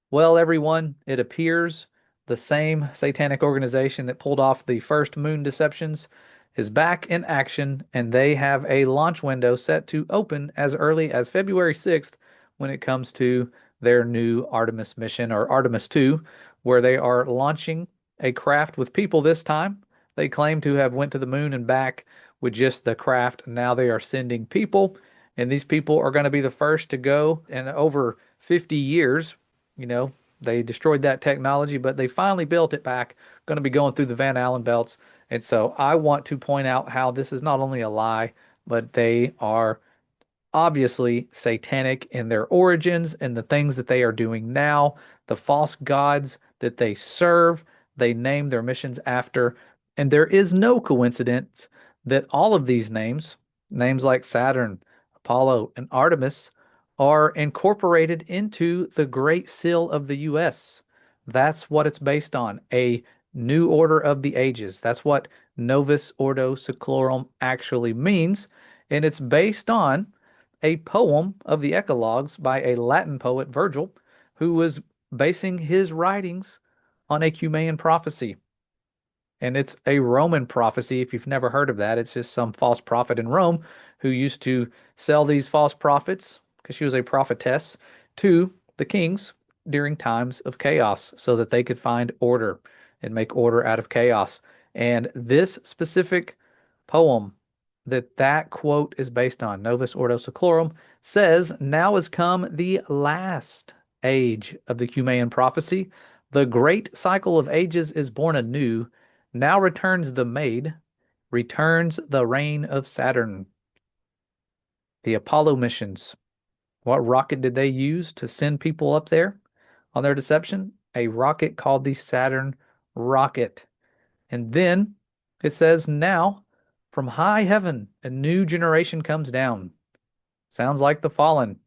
Well, everyone, it appears the same satanic organization that pulled off the first moon deceptions is back in action, and they have a launch window set to open as early as February 6th when it comes to their new Artemis mission, or Artemis 2, where they are launching a craft with people this time. They claim to have went to the moon and back with just the craft. Now they are sending people, and these people are going to be the first to go in over 50 years. you know, they destroyed that technology, but they finally built it back, going to be going through the Van Allen belts. And so I want to point out how this is not only a lie, but they are obviously satanic in their origins and the things that they are doing now, the false gods that they serve, they name their missions after. And there is no coincidence that all of these names, names like Saturn, Apollo, and Artemis, are incorporated into the Great Seal of the U.S. That's what it's based on, a new order of the ages. That's what Novus Ordo Seclorum actually means. And it's based on a poem of the Eclogues by a Latin poet, Virgil, who was basing his writings on a Cumaean prophecy. And it's a Roman prophecy. If you've never heard of that, it's just some false prophet in Rome who used to sell these false prophets, because she was a prophetess, to the kings during times of chaos so that they could find order and make order out of chaos. And this specific poem that quote is based on, Novus Ordo Seclorum, says, "Now has come the last age of the Cumaean prophecy. The great cycle of ages is born anew. Now returns the maid, returns the reign of Saturn." The Apollo missions. What rocket did they use to send people up there on their deception? A rocket called the Saturn rocket. And then it says, "Now from high heaven a new generation comes down." Sounds like the fallen.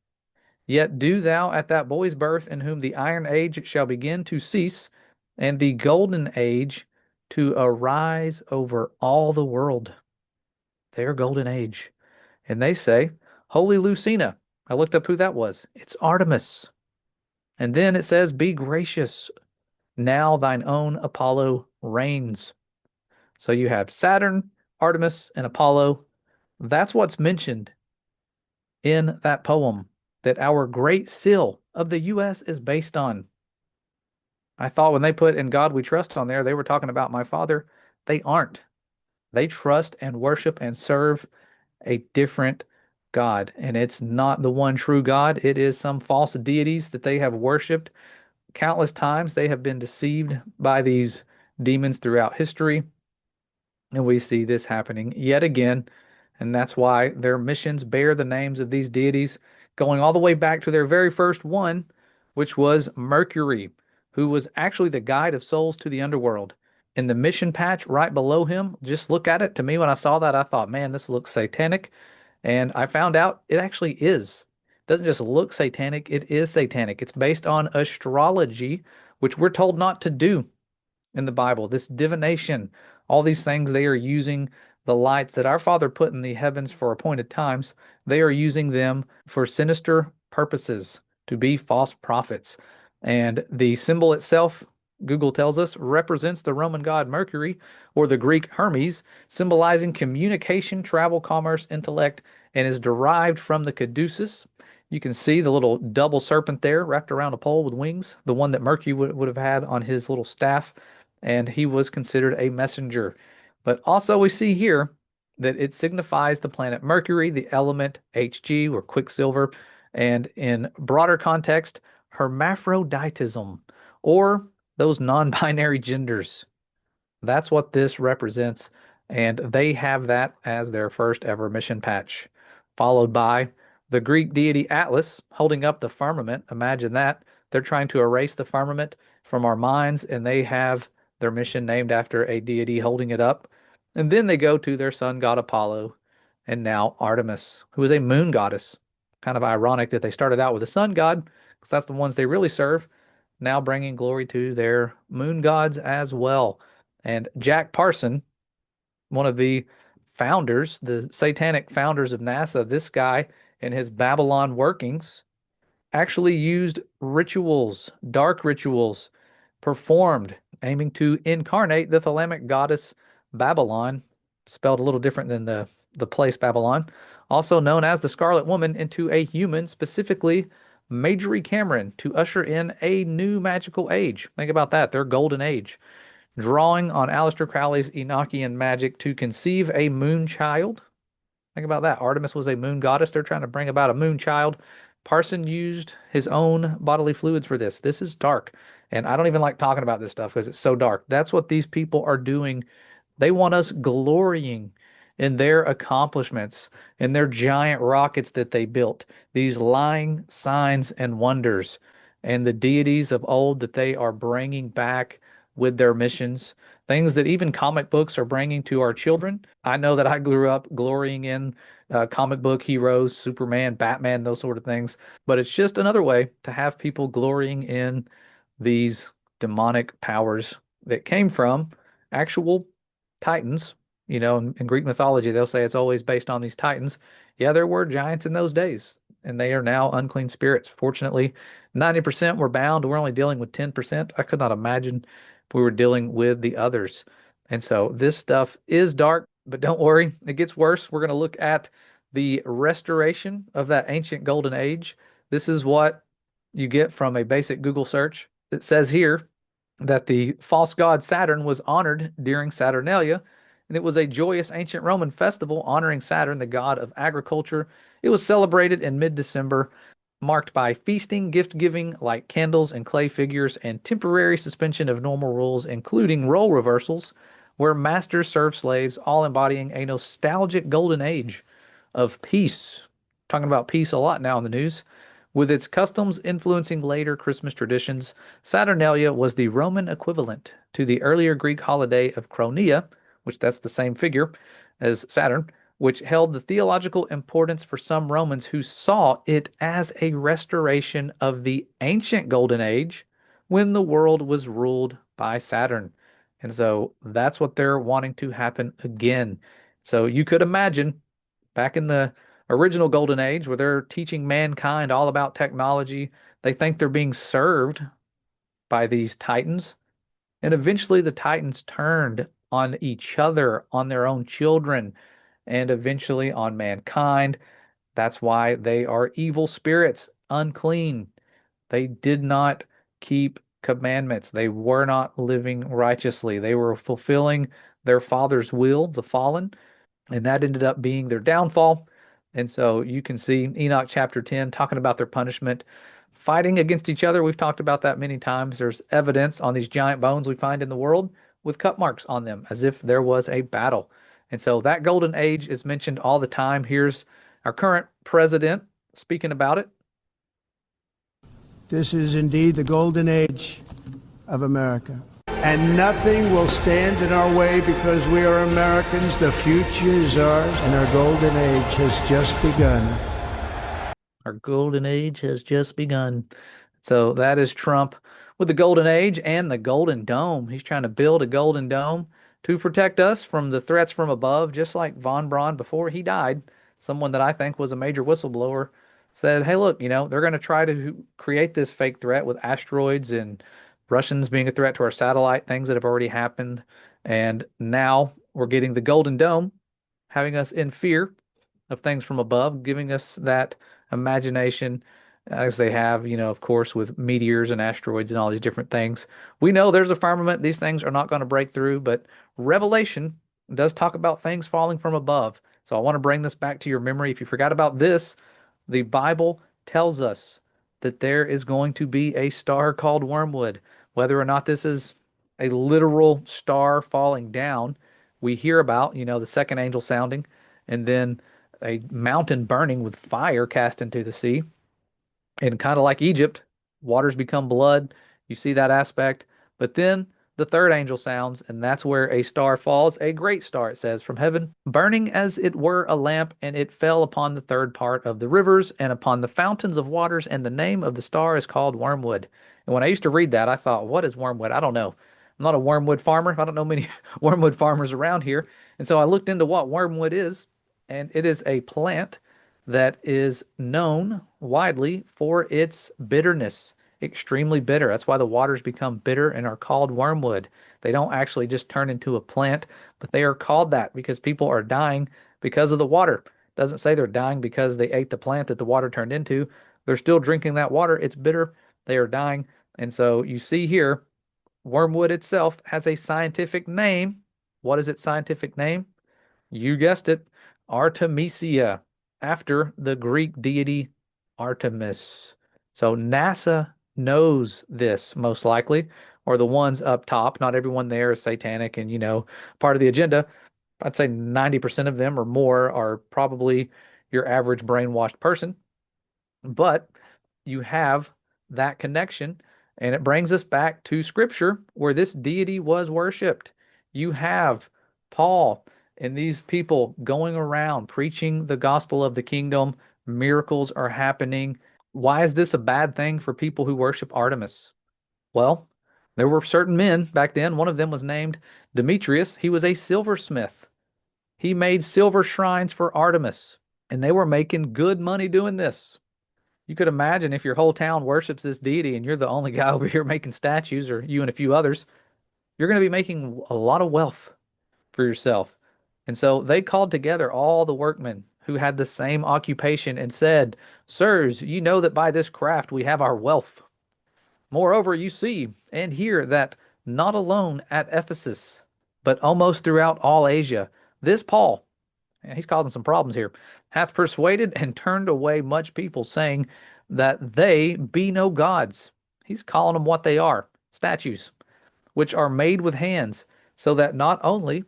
"Yet do thou at that boy's birth, in whom the iron age shall begin to cease, and the golden age to arise over all the world." Their golden age. And they say, "Holy Lucina." I looked up who that was. It's Artemis. And then it says, "Be gracious. Now thine own Apollo reigns." So you have Saturn, Artemis, and Apollo. That's what's mentioned in that poem that our great seal of the U.S. is based on. I thought when they put "In God We Trust" on there, they were talking about my father. They aren't. They trust and worship and serve a different God. And it's not the one true God. It is some false deities that they have worshiped countless times. They have been deceived by these demons throughout history. And we see this happening yet again. And that's why their missions bear the names of these deities, going all the way back to their very first one, which was Mercury, who was actually the guide of souls to the underworld. In the mission patch right below him, just look at it. To me, when I saw that, I thought, man, this looks satanic. And I found out it actually is. It doesn't just look satanic, it is satanic. It's based on astrology, which we're told not to do in the Bible. This divination, all these things, they are using the lights that our Father put in the heavens for appointed times. They are using them for sinister purposes to be false prophets. And the symbol itself, Google tells us, represents the Roman god Mercury, or the Greek Hermes, symbolizing communication, travel, commerce, intellect, and is derived from the caduceus. You can see the little double serpent there wrapped around a pole with wings, the one that Mercury would have had on his little staff, and he was considered a messenger. But also, we see here that it signifies the planet Mercury, the element Hg, or Quicksilver, and in broader context, hermaphroditism, or those non binary genders. That's what this represents, and they have that as their first ever mission patch, followed by the Greek deity Atlas holding up the firmament. Imagine that. They're trying to erase the firmament from our minds, and they have their mission named after a deity holding it up. And then they go to their sun god Apollo, and now Artemis, who is a moon goddess. Kind of ironic that they started out with a sun god, because that's the ones they really serve, now bringing glory to their moon gods as well. And Jack Parson, one of the founders, the satanic founders of NASA, this guy and his Babylon workings, actually used rituals, dark rituals, performed, aiming to incarnate the Thalamic goddess Babylon, spelled a little different than the place Babylon, also known as the Scarlet Woman, into a human, specifically Majorie Cameron, to usher in a new magical age. Think about that, their golden age. Drawing on Aleister Crowley's Enochian magic to conceive a moon child. Think about that. Artemis was a moon goddess. They're trying to bring about a moon child. Parson used his own bodily fluids for this. This is dark. And I don't even like talking about this stuff because it's so dark. That's what these people are doing. They want us glorying in their accomplishments, in their giant rockets that they built, these lying signs and wonders, and the deities of old that they are bringing back with their missions, things that even comic books are bringing to our children. I know that I grew up glorying in comic book heroes, Superman, Batman, those sort of things, but it's just another way to have people glorying in these demonic powers that came from actual titans. In Greek mythology, they'll say it's always based on these titans. Yeah, there were giants in those days, and they are now unclean spirits. Fortunately, 90% were bound. We're only dealing with 10%. I could not imagine if we were dealing with the others. And so this stuff is dark, but don't worry, it gets worse. We're going to look at the restoration of that ancient golden age. This is what you get from a basic Google search. It says here that the false god Saturn was honored during Saturnalia, and it was a joyous ancient Roman festival honoring Saturn, the god of agriculture. It was celebrated in mid-December, marked by feasting, gift giving, like candles and clay figures, and temporary suspension of normal rules, including role reversals, where masters serve slaves, all embodying a nostalgic golden age of peace. Talking about peace a lot now in the news. With its customs influencing later Christmas traditions, Saturnalia was the Roman equivalent to the earlier Greek holiday of Chronia, which that's the same figure as Saturn, which held the theological importance for some Romans who saw it as a restoration of the ancient Golden Age when the world was ruled by Saturn. And so that's what they're wanting to happen again. So you could imagine back in the original Golden Age where they're teaching mankind all about technology, they think they're being served by these titans. And eventually the titans turned on each other, on their own children, and eventually on mankind. That's why they are evil spirits, unclean. They did not keep commandments. They were not living righteously. They were fulfilling their father's will, the fallen, and that ended up being their downfall. And so you can see Enoch chapter 10 talking about their punishment, fighting against each other. We've talked about that many times. There's evidence on these giant bones we find in the world with cut marks on them, as if there was a battle. And so that golden age is mentioned all the time. Here's our current president speaking about it. This is indeed the golden age of America. And nothing will stand in our way because we are Americans. The future is ours, and our golden age has just begun. Our golden age has just begun. So that is Trump with the golden age and the golden dome. He's trying to build a golden dome to protect us from the threats from above, just like Von Braun before he died. Someone that I think was a major whistleblower said, hey, look, they're going to try to create this fake threat with asteroids and Russians being a threat to our satellite, things that have already happened. And now we're getting the golden dome, having us in fear of things from above, giving us that imagination as they have, of course, with meteors and asteroids and all these different things. We know there's a firmament. These things are not going to break through, but Revelation does talk about things falling from above. So I want to bring this back to your memory. If you forgot about this, the Bible tells us that there is going to be a star called Wormwood. Whether or not this is a literal star falling down, we hear about, the second angel sounding, and then a mountain burning with fire cast into the sea. And kind of like Egypt, waters become blood. You see that aspect. But then the third angel sounds, and that's where a star falls, a great star, it says, from heaven, burning as it were a lamp, and it fell upon the third part of the rivers and upon the fountains of waters, and the name of the star is called Wormwood. And when I used to read that, I thought, what is wormwood? I don't know. I'm not a wormwood farmer. I don't know many wormwood farmers around here. And so I looked into what wormwood is, and it is a plant that is known widely for its bitterness, extremely bitter. That's why the waters become bitter and are called wormwood. They don't actually just turn into a plant, but they are called that because people are dying because of the water. It doesn't say they're dying because they ate the plant that the water turned into. They're still drinking that water. It's bitter. They are dying. And so you see here, wormwood itself has a scientific name. What is its scientific name? You guessed it, Artemisia, after the Greek deity Artemis. So NASA knows this most likely, or the ones up top. Not everyone there is satanic and, part of the agenda. I'd say 90% of them or more are probably your average brainwashed person. But you have that connection, and it brings us back to scripture where this deity was worshiped. You have Paul and these people going around preaching the gospel of the kingdom. Miracles are happening. Why is this a bad thing for people who worship Artemis? Well, there were certain men back then. One of them was named Demetrius. He was a silversmith. He made silver shrines for Artemis, and they were making good money doing this. You could imagine if your whole town worships this deity and you're the only guy over here making statues, or you and a few others, you're going to be making a lot of wealth for yourself. And so they called together all the workmen who had the same occupation and said, Sirs, you know that by this craft we have our wealth. Moreover, you see and hear that not alone at Ephesus, but almost throughout all Asia, this Paul, and he's causing some problems here, hath persuaded and turned away much people, saying that they be no gods. He's calling them what they are, statues, which are made with hands, so that not only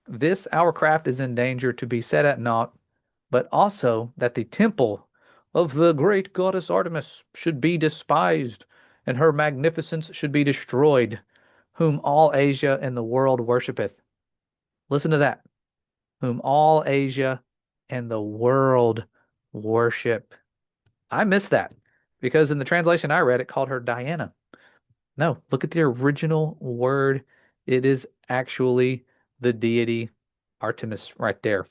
this our craft is in danger to be set at naught, but also that the temple of the great goddess Artemis should be despised, and her magnificence should be destroyed, whom all Asia and the world worshipeth. Listen to that. Whom all Asia and the world worship. I missed that because in the translation I read, it called her Diana. No, look at the original word. It is actually the deity Artemis right there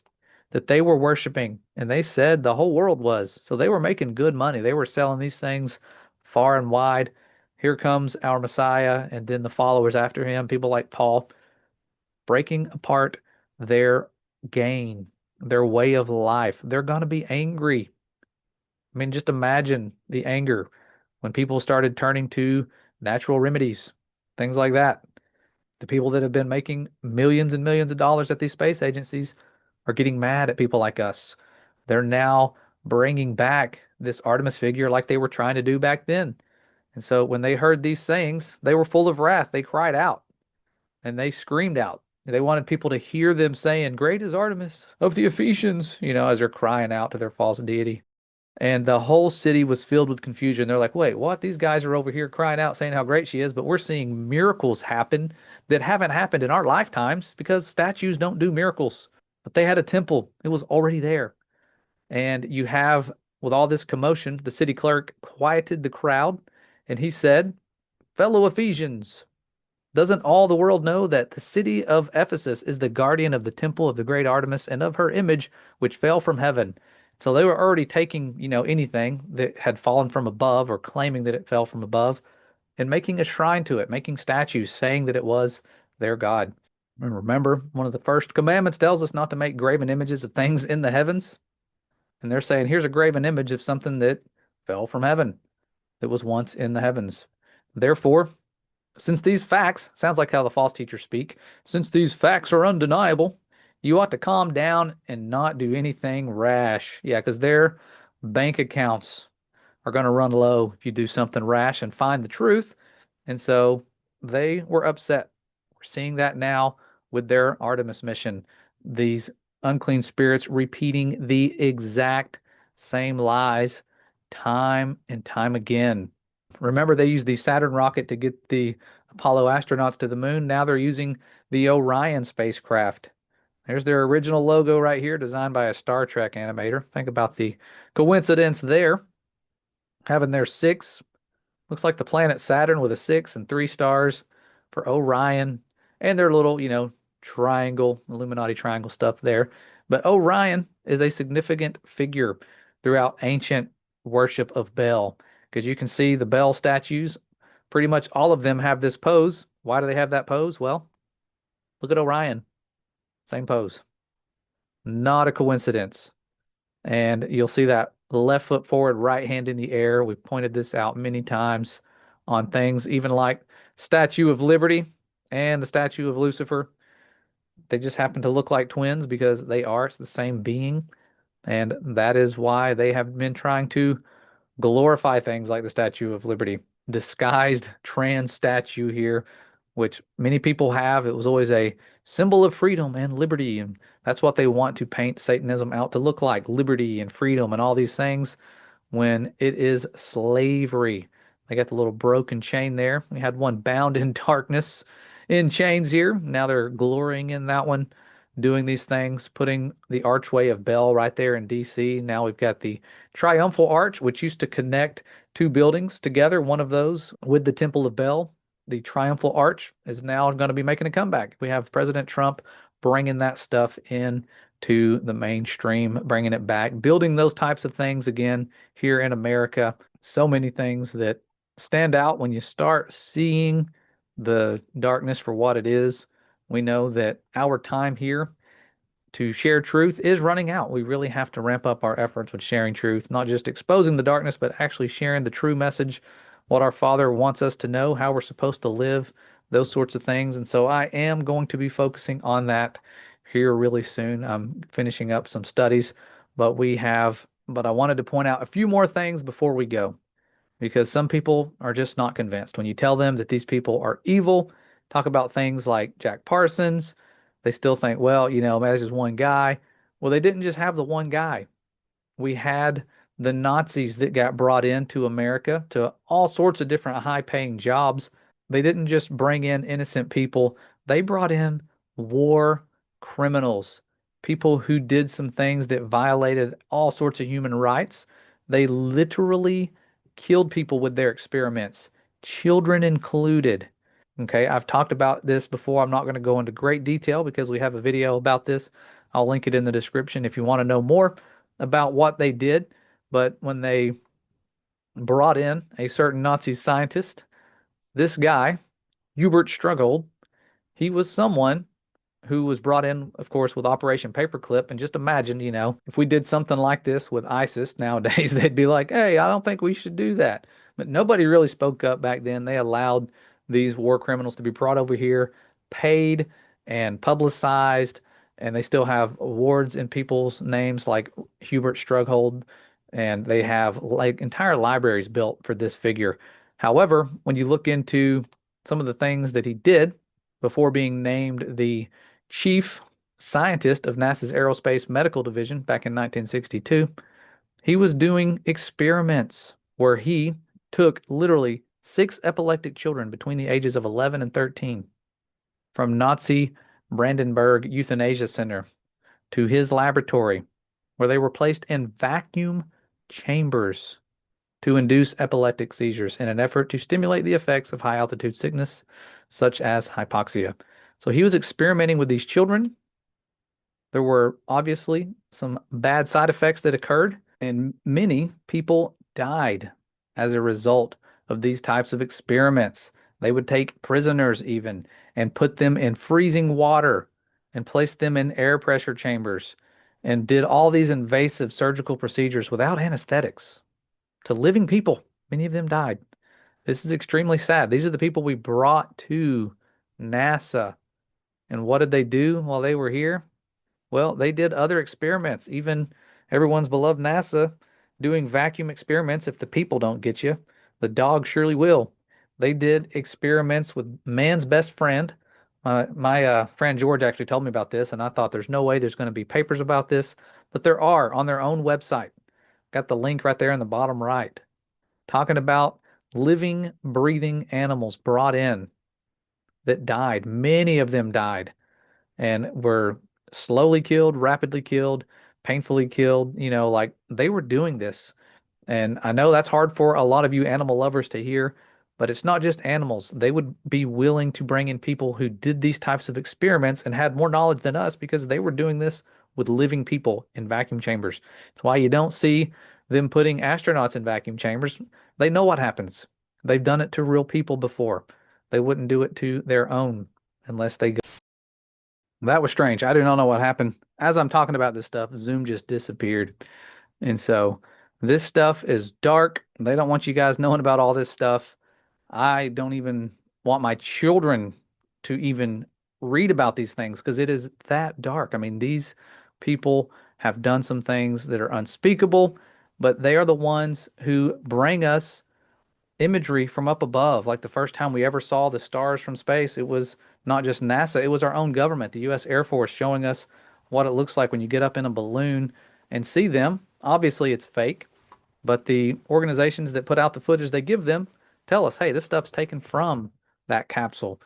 that they were worshiping. And they said the whole world was. So they were making good money. They were selling these things far and wide. Here comes our Messiah, and then the followers after him, people like Paul, breaking apart their gain, their way of life. They're going to be angry. I mean, just imagine the anger when people started turning to natural remedies, things like that. The people that have been making millions and millions of dollars at these space agencies are getting mad at people like us. They're now bringing back this Artemis figure like they were trying to do back then. And so when they heard these sayings, they were full of wrath. They cried out and they screamed out. They wanted people to hear them saying, Great is Artemis of the Ephesians, as they're crying out to their false deity. And the whole city was filled with confusion. They're like, wait, what? These guys are over here crying out, saying how great she is, but we're seeing miracles happen that haven't happened in our lifetimes because statues don't do miracles. But they had a temple, it was already there. And you have, with all this commotion, the city clerk quieted the crowd and he said, Fellow Ephesians, doesn't all the world know that the city of Ephesus is the guardian of the temple of the great Artemis and of her image, which fell from heaven? So they were already taking, anything that had fallen from above or claiming that it fell from above and making a shrine to it, making statues, saying that it was their God. And remember, one of the first commandments tells us not to make graven images of things in the heavens. And they're saying, here's a graven image of something that fell from heaven, that was once in the heavens. Therefore, since these facts, sounds like how the false teachers speak, since these facts are undeniable, you ought to calm down and not do anything rash. Yeah, because their bank accounts are going to run low if you do something rash and find the truth. And so they were upset. We're seeing that now with their Artemis mission. These unclean spirits repeating the exact same lies time and time again. Remember, they used the Saturn rocket to get the Apollo astronauts to the moon. Now they're using the Orion spacecraft. There's their original logo right here, designed by a Star Trek animator. Think about the coincidence there. Having their six, looks like the planet Saturn with a six and three stars for Orion, and their little, triangle, Illuminati triangle stuff there. But Orion is a significant figure. throughout ancient worship of Bel. Because you can see the Bel statues, pretty much all of them have this pose. Why do they have that pose? Well, look at Orion, same pose. Not a coincidence. And you'll see that left foot forward, right hand in the air. We've pointed this out many times on things, even like Statue of Liberty and the Statue of Lucifer. They just happen to look like twins because they are. It's the same being. And that is why they have been trying to glorify things like the Statue of Liberty, disguised trans statue here, which many people have. It was always a symbol of freedom and liberty, and that's what they want to paint Satanism out to look like, liberty and freedom and all these things, when it is slavery. They got the little broken chain there. We had one bound in darkness in chains here. Now they're glorying in that one, doing these things, putting the archway of Bel right there in DC. Now we've got the Triumphal Arch, which used to connect two buildings together, one of those with the Temple of Bel. The Triumphal Arch is now going to be making a comeback. We have President Trump bringing that stuff in to the mainstream, bringing it back, building those types of things again here in America. So many things that stand out when you start seeing the darkness for what it is. We know that our time here to share truth is running out. We really have to ramp up our efforts with sharing truth, not just exposing the darkness, but actually sharing the true message, what our Father wants us to know, how we're supposed to live, those sorts of things. And so I am going to be focusing on that here really soon. I'm finishing up some studies, but I wanted to point out a few more things before we go, because some people are just not convinced. When you tell them that these people are evil, talk about things like Jack Parsons, they still think, well, that's just one guy. Well, they didn't just have the one guy. We had the Nazis that got brought into America to all sorts of different high-paying jobs. They didn't just bring in innocent people. They brought in war criminals, people who did some things that violated all sorts of human rights. They literally killed people with their experiments, children included. Okay, I've talked about this before. I'm not going to go into great detail because we have a video about this. I'll link it in the description if you want to know more about what they did. But when they brought in a certain Nazi scientist, this guy, Hubert Struggold, he was someone who was brought in, of course, with Operation Paperclip. And just imagine, if we did something like this with ISIS nowadays, they'd be like, hey, I don't think we should do that. But nobody really spoke up back then. They allowed these war criminals to be brought over here, paid and publicized, and they still have awards in people's names like Hubert Strughold, and they have like entire libraries built for this figure. However, when you look into some of the things that he did before being named the chief scientist of NASA's Aerospace Medical Division back in 1962, he was doing experiments where he took literally 6 epileptic children between the ages of 11 and 13 from Nazi Brandenburg Euthanasia Center to his laboratory, where they were placed in vacuum chambers to induce epileptic seizures in an effort to stimulate the effects of high altitude sickness, such as hypoxia. So he was experimenting with these children. There were obviously some bad side effects that occurred, and many people died as a result of these types of experiments. They would take prisoners even and put them in freezing water and place them in air pressure chambers and did all these invasive surgical procedures without anesthetics to living people. Many of them died. This is extremely sad. These are the people we brought to NASA. And what did they do while they were here? Well, they did other experiments, even everyone's beloved NASA doing vacuum experiments. If the people don't get you, the dog surely will. They did experiments with man's best friend. My friend George actually told me about this, and I thought there's no way there's going to be papers about this, but there are on their own website. Got the link right there in the bottom right, talking about living, breathing animals brought in that died. Many of them died and were slowly killed, rapidly killed, painfully killed. Like they were doing this. And I know that's hard for a lot of you animal lovers to hear, but it's not just animals. They would be willing to bring in people who did these types of experiments and had more knowledge than us because they were doing this with living people in vacuum chambers. It's why you don't see them putting astronauts in vacuum chambers, they know what happens. They've done it to real people before. They wouldn't do it to their own unless they go. That was strange. I do not know what happened. As I'm talking about this stuff, Zoom just disappeared. And so this stuff is dark. They don't want you guys knowing about all this stuff. I don't even want my children to even read about these things because it is that dark. I mean, these people have done some things that are unspeakable, but they are the ones who bring us imagery from up above. Like the first time we ever saw the stars from space, it was not just NASA, it was our own government, the US Air Force, showing us what it looks like when you get up in a balloon and see them. Obviously, it's fake, but the organizations that put out the footage they give them tell us, hey, this stuff's taken from that capsule.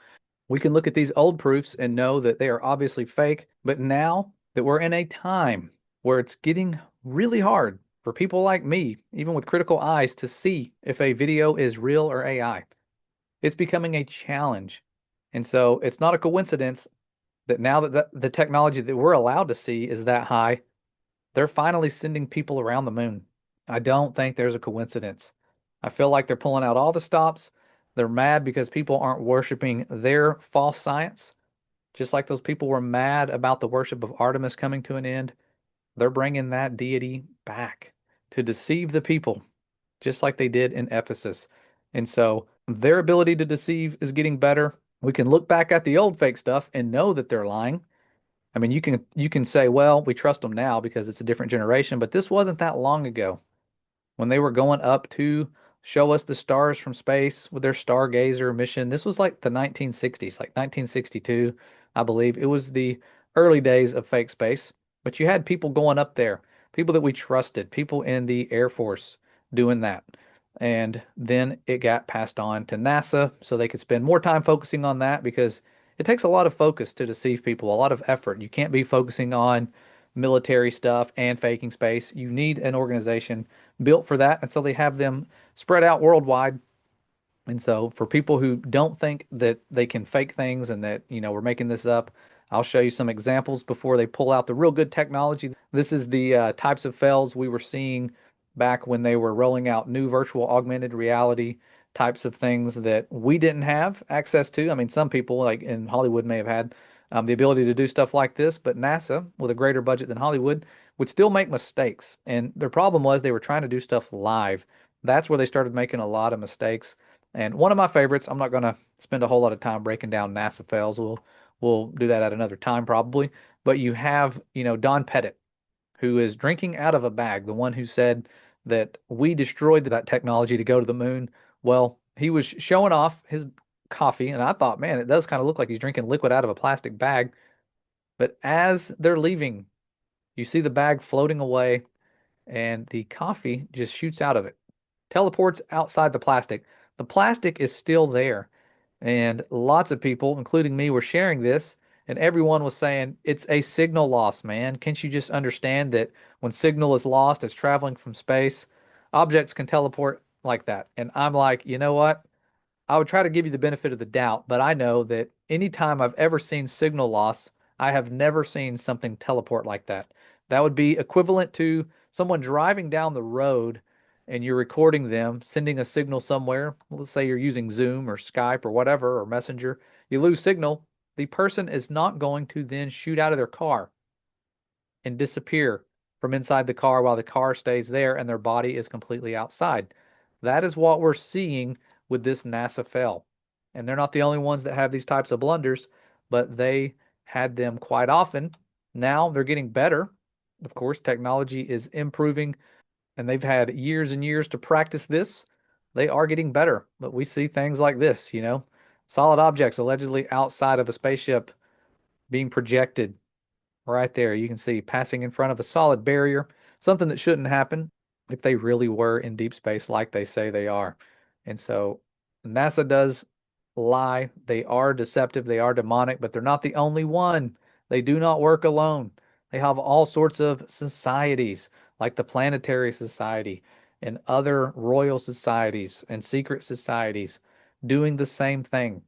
We can look at these old proofs and know that they are obviously fake, but now that we're in a time where it's getting really hard for people like me, even with critical eyes, to see if a video is real or AI, it's becoming a challenge. And so it's not a coincidence that now that the technology that we're allowed to see is that high, they're finally sending people around the moon. I don't think there's a coincidence. I feel like they're pulling out all the stops. They're mad because people aren't worshiping their false science, just like those people were mad about the worship of Artemis coming to an end. They're bringing that deity back to deceive the people, just like they did in Ephesus. And so their ability to deceive is getting better. We can look back at the old fake stuff and know that they're lying. I mean, you can say, well, we trust them now because it's a different generation, but this wasn't that long ago when they were going up to show us the stars from space with their Stargazer mission. This was like the 1960s, like 1962, I believe. It was the early days of fake space, but you had people going up there, people that we trusted, people in the Air Force doing that. And then it got passed on to NASA so they could spend more time focusing on that because it takes a lot of focus to deceive people, a lot of effort. You can't be focusing on military stuff and faking space. You need an organization built for that. And so they have them spread out worldwide. And so for people who don't think that they can fake things and that, we're making this up, I'll show you some examples before they pull out the real good technology. This is the types of fails we were seeing back when they were rolling out new virtual augmented reality types of things that we didn't have access to. I mean, some people like in Hollywood may have had the ability to do stuff like this, but NASA, with a greater budget than Hollywood, would still make mistakes. And their problem was they were trying to do stuff live. That's where they started making a lot of mistakes. And one of my favorites, I'm not going to spend a whole lot of time breaking down NASA fails. We'll do that at another time probably. But you have, Don Pettit, who is drinking out of a bag, the one who said that we destroyed that technology to go to the moon. Well, he was showing off his coffee, and I thought, man, it does kind of look like he's drinking liquid out of a plastic bag. But as they're leaving, you see the bag floating away, and the coffee just shoots out of it, teleports outside the plastic. The plastic is still there. And lots of people, including me, were sharing this, and everyone was saying, it's a signal loss, man. Can't you just understand that when signal is lost, it's traveling from space? Objects can teleport like that. And I'm like, you know what? I would try to give you the benefit of the doubt, but I know that anytime I've ever seen signal loss, I have never seen something teleport like that. That would be equivalent to someone driving down the road and you're recording them, sending a signal somewhere. Let's say you're using Zoom or Skype or whatever, or Messenger. You lose signal. The person is not going to then shoot out of their car and disappear from inside the car while the car stays there and their body is completely outside. That is what we're seeing with this NASA fail. And they're not the only ones that have these types of blunders, but they had them quite often. Now they're getting better. Of course, technology is improving and they've had years and years to practice this. They are getting better, but we see things like this, solid objects allegedly outside of a spaceship being projected right there. You can see passing in front of a solid barrier, something that shouldn't happen if they really were in deep space like they say they are. And so NASA does lie. They are deceptive. They are demonic, but they're not the only one. They do not work alone. They have all sorts of societies, like the Planetary Society and other royal societies and secret societies doing the same thing.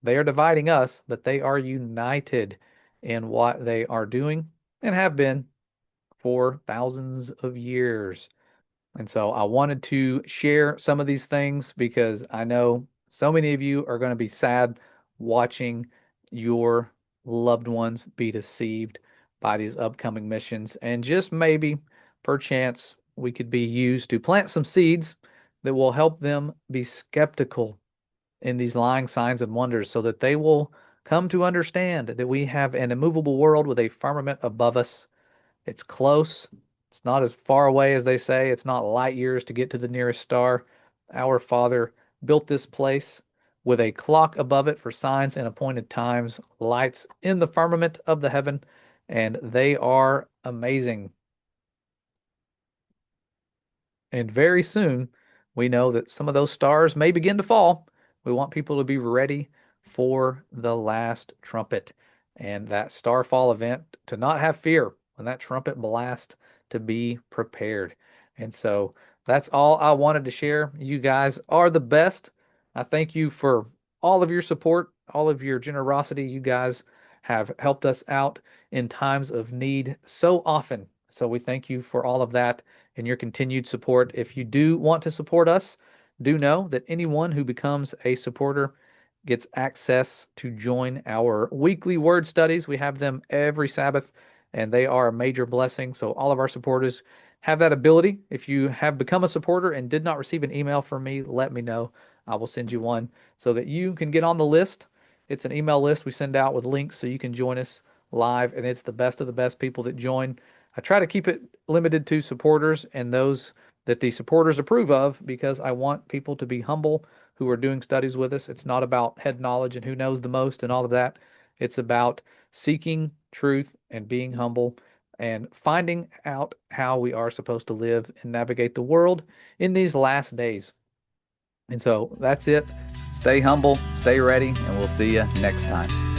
They are dividing us, but they are united in what they are doing and have been for thousands of years. And so I wanted to share some of these things because I know so many of you are going to be sad watching your loved ones be deceived by these upcoming missions. And just maybe, perchance, we could be used to plant some seeds that will help them be skeptical in these lying signs and wonders so that they will come to understand that we have an immovable world with a firmament above us. It's close. It's not as far away as they say. It's not light years to get to the nearest star. Our Father built this place with a clock above it for signs and appointed times, lights in the firmament of the heaven, and they are amazing. And very soon, we know that some of those stars may begin to fall. We want people to be ready for the last trumpet and that starfall event, to not have fear when that trumpet blasts, to be prepared. And so that's all I wanted to share. You guys are the best. I thank you for all of your support, all of your generosity. You guys have helped us out in times of need so often. So we thank you for all of that and your continued support. If you do want to support us, do know that anyone who becomes a supporter gets access to join our weekly word studies. We have them every Sabbath, and they are a major blessing. So all of our supporters have that ability. If you have become a supporter and did not receive an email from me, let me know. I will send you one so that you can get on the list. It's an email list we send out with links so you can join us live, and it's the best of the best people that join. I try to keep it limited to supporters and those that the supporters approve of because I want people to be humble who are doing studies with us. It's not about head knowledge and who knows the most and all of that. It's about seeking truth and being humble and finding out how we are supposed to live and navigate the world in these last days. And so that's it. Stay humble, stay ready, and we'll see you next time.